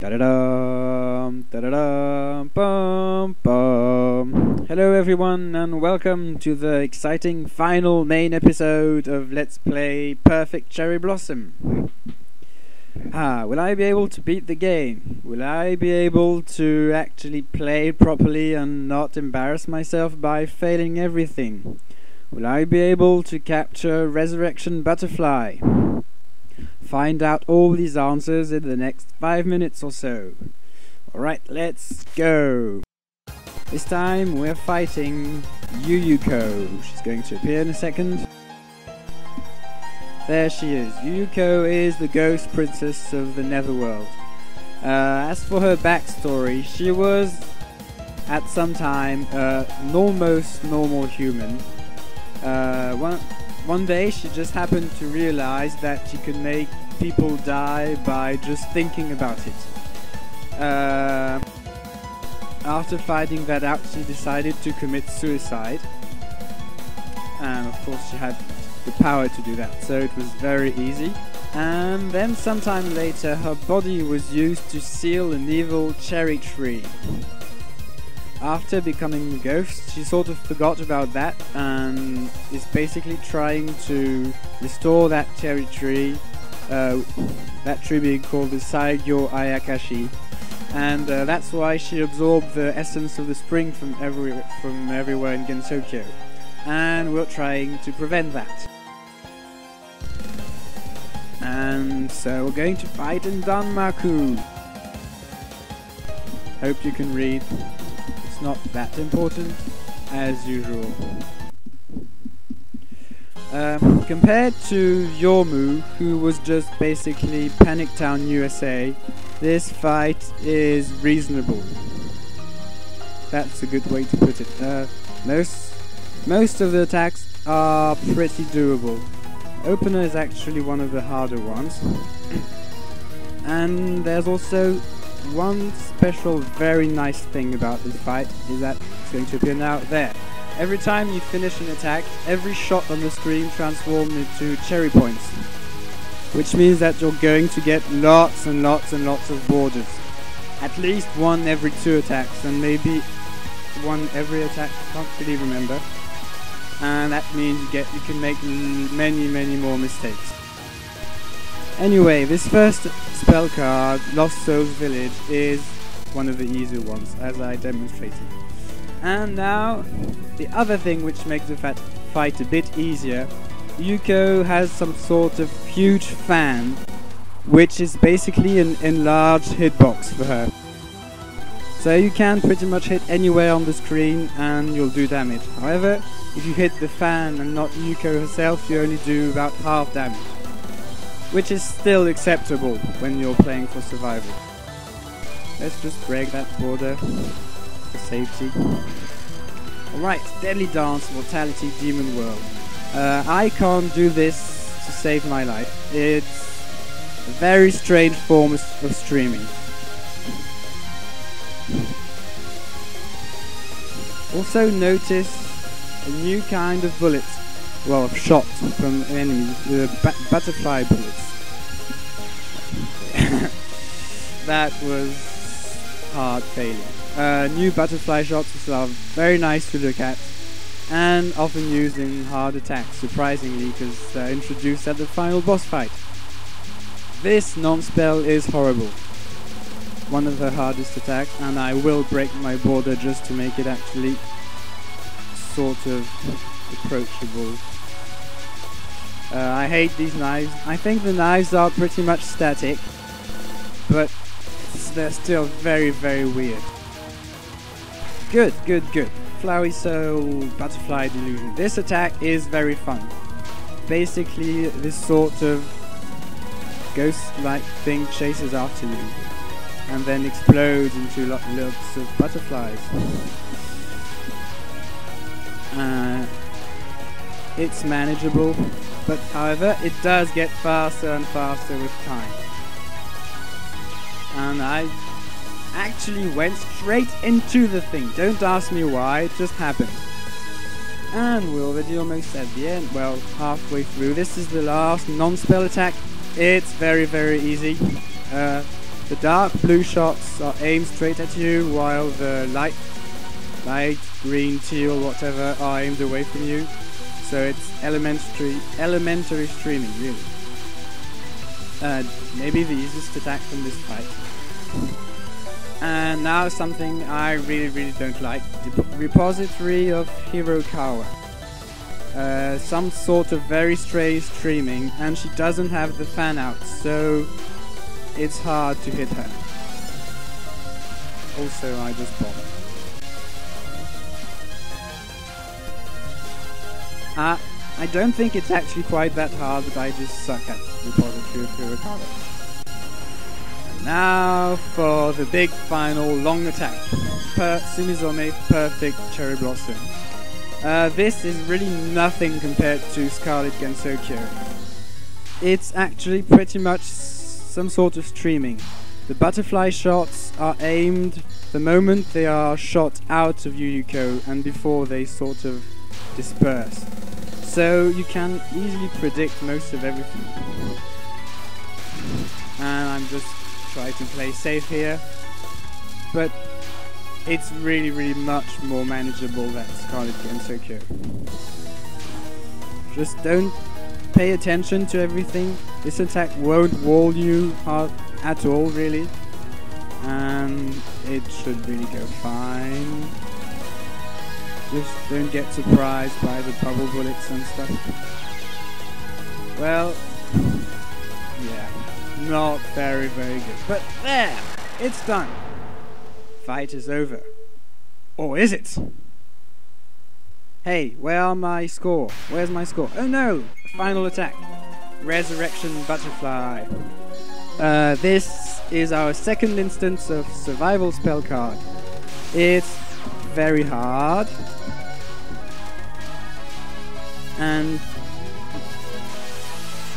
Da-da-dum, da-da-dum, bum, bum. Hello everyone and welcome to the exciting final main episode of Let's Play Perfect Cherry Blossom. Will I be able to beat the game? Will I be able to actually play it properly and not embarrass myself by failing everything? Will I be able to capture Resurrection Butterfly? Find out all these answers in the next 5 minutes or so. Alright, let's go! This time we're fighting Yuyuko. She's going to appear in a second. There she is. Yuyuko is the ghost princess of the Netherworld. As for her backstory, she was at some time an almost normal human. One day she just happened to realize that she could make people die by just thinking about it. After finding that out, she decided to commit suicide. And of course she had the power to do that, so it was very easy. And then sometime later her body was used to seal an evil cherry tree. After becoming a ghost, she sort of forgot about that and is basically trying to restore that cherry tree, that tree being called the Saigyo Ayakashi, and that's why she absorbed the essence of the spring from everywhere in Gensokyo, and we're trying to prevent that. And so we're going to fight in Danmaku. Hope you can read. Not that important, as usual. Compared to Yomu, who was just basically Panic Town USA, this fight is reasonable. That's a good way to put it. Most of the attacks are pretty doable. Opener is actually one of the harder ones. And there's also one special very nice thing about this fight is that it's going to appear now there. Every time you finish an attack, every shot on the screen transforms into cherry points, which means that you're going to get lots and lots and lots of borders. At least one every 2 attacks, and maybe one every attack, can't really remember. And that means you can make many more mistakes. Anyway, this first spell card, Lost Souls Village, is one of the easier ones, as I demonstrated. And now, the other thing which makes the fight a bit easier, Yuyuko has some sort of huge fan, which is basically an enlarged hitbox for her. So you can pretty much hit anywhere on the screen and you'll do damage. However, if you hit the fan and not Yuyuko herself, you only do about half damage, which is still acceptable when you're playing for survival. Let's just break that border for safety. Alright, Deadly Dance, Mortality, Demon World. I can't do this to save my life. It's a very strange form of streaming. Also notice a new kind of bullet. Well, shot from enemies, butterfly bullets. That was hard failure. New butterfly shots are very nice to look at and often used in hard attacks, surprisingly, because they're introduced at the final boss fight. This non-spell is horrible. One of the hardest attacks, and I will break my border just to make it actually sort of approachable. I hate these knives. I think the knives are pretty much static, but they're still very weird. Good. Flowery Soul, Butterfly Delusion. This attack is very fun. Basically, this sort of ghost-like thing chases after you and then explodes into lots of butterflies. It's manageable, but however, it does get faster and faster with time. And I actually went straight into the thing. Don't ask me why, it just happened. And we're already almost at the end. Well, halfway through. This is the last non-spell attack. It's very easy. The dark blue shots are aimed straight at you, while the light green, teal, whatever are aimed away from you. So it's elementary streaming, really. Maybe the easiest attack from this fight. And now something I really don't like. The repository of Hirokawa. Some sort of very stray streaming, and she doesn't have the fan out, so it's hard to hit her. Also, I just bombed. I don't think it's actually quite that hard, but I just suck at repository of Hirokawa. Now for the big final long attack. Sumizome Perfect Cherry Blossom. This is really nothing compared to Scarlet Gensokyo. It's actually pretty much some sort of streaming. The butterfly shots are aimed the moment they are shot out of Yuyuko and before they sort of disperse. So you can easily predict most of everything. And I'm just trying to play safe here. But it's really much more manageable than Scarlet Gensokyo. Just don't pay attention to everything. This attack won't wall you hard at all, really. And it should really go fine. Just don't get surprised by the bubble bullets and stuff. Well, yeah, not very good. But there, it's done. Fight is over. Or is it? Hey, where's my score? Oh no! Final attack. Resurrection Butterfly. This is our second instance of survival spell card. It's very hard. And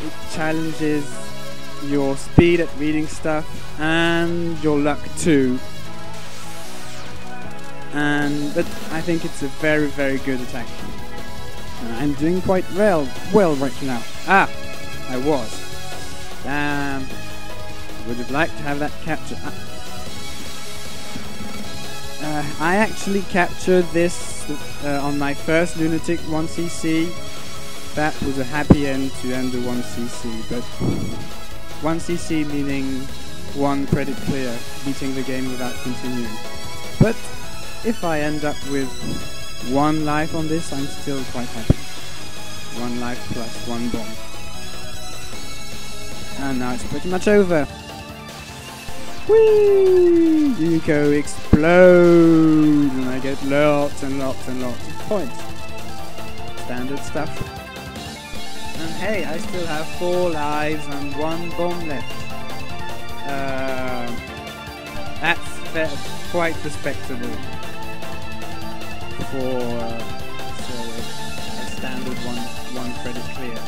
it challenges your speed at reading stuff and your luck too. But I think it's a very good attack. I'm doing quite well right now. I was. Damn. I would have liked to have that capture. I actually captured this on my first Lunatic 1cc. That was a happy end to end the 1cc, but 1cc meaning 1 credit clear, beating the game without continuing. But if I end up with 1 life on this, I'm still quite happy. 1 life plus 1 bomb. And now it's pretty much over. Whee! Yuyuko explodes, and I get lots and lots of points. Standard stuff. And hey, I still have 4 lives and 1 bomb left. That's quite respectable for a standard one credit clear.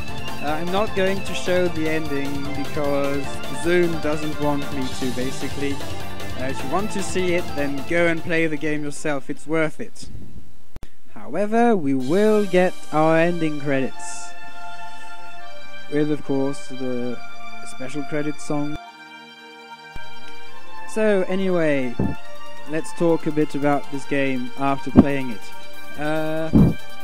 I'm not going to show the ending because Zoom doesn't want me to, basically. If you want to see it, then go and play the game yourself, it's worth it. However, we will get our ending credits. With, of course, the special credits song. So, anyway, let's talk a bit about this game after playing it.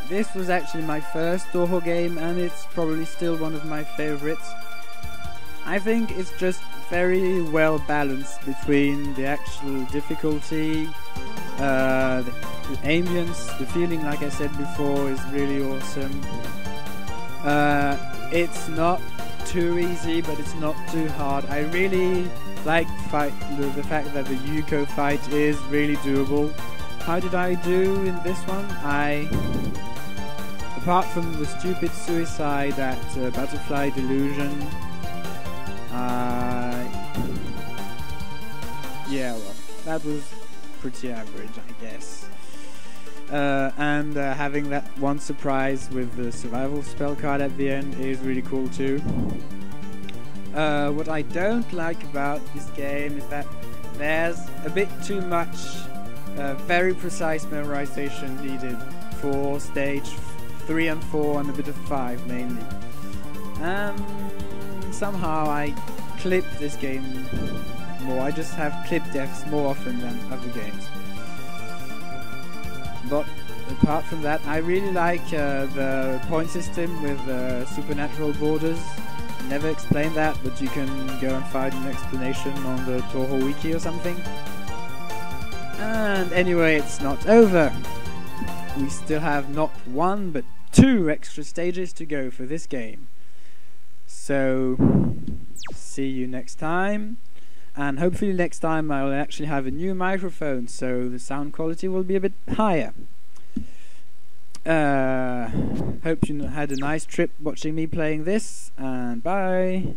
This was actually my first Touhou game, and it's probably still one of my favorites. I think it's just very well balanced between the actual difficulty, the ambience, the feeling, like I said before, is really awesome. It's not too easy, but it's not too hard. I really like the fact that the Yuyuko fight is really doable. How did I do in this one? Apart from the stupid suicide at Butterfly Delusion, yeah, well, that was pretty average, I guess. And having that one surprise with the survival spell card at the end is really cool too. What I don't like about this game is that there's a bit too much very precise memorization needed for stage 3 and 4 and a bit of 5 mainly. Somehow I clipped this game more. I just have clip deaths more often than other games. But apart from that, I really like the point system with supernatural borders. Never explained that, but you can go and find an explanation on the Touhou wiki or something. And anyway, it's not over. We still have not one, but 2 extra stages to go for this game. So, see you next time. And hopefully next time I'll actually have a new microphone, so the sound quality will be a bit higher. Hope you had a nice trip watching me playing this, and bye!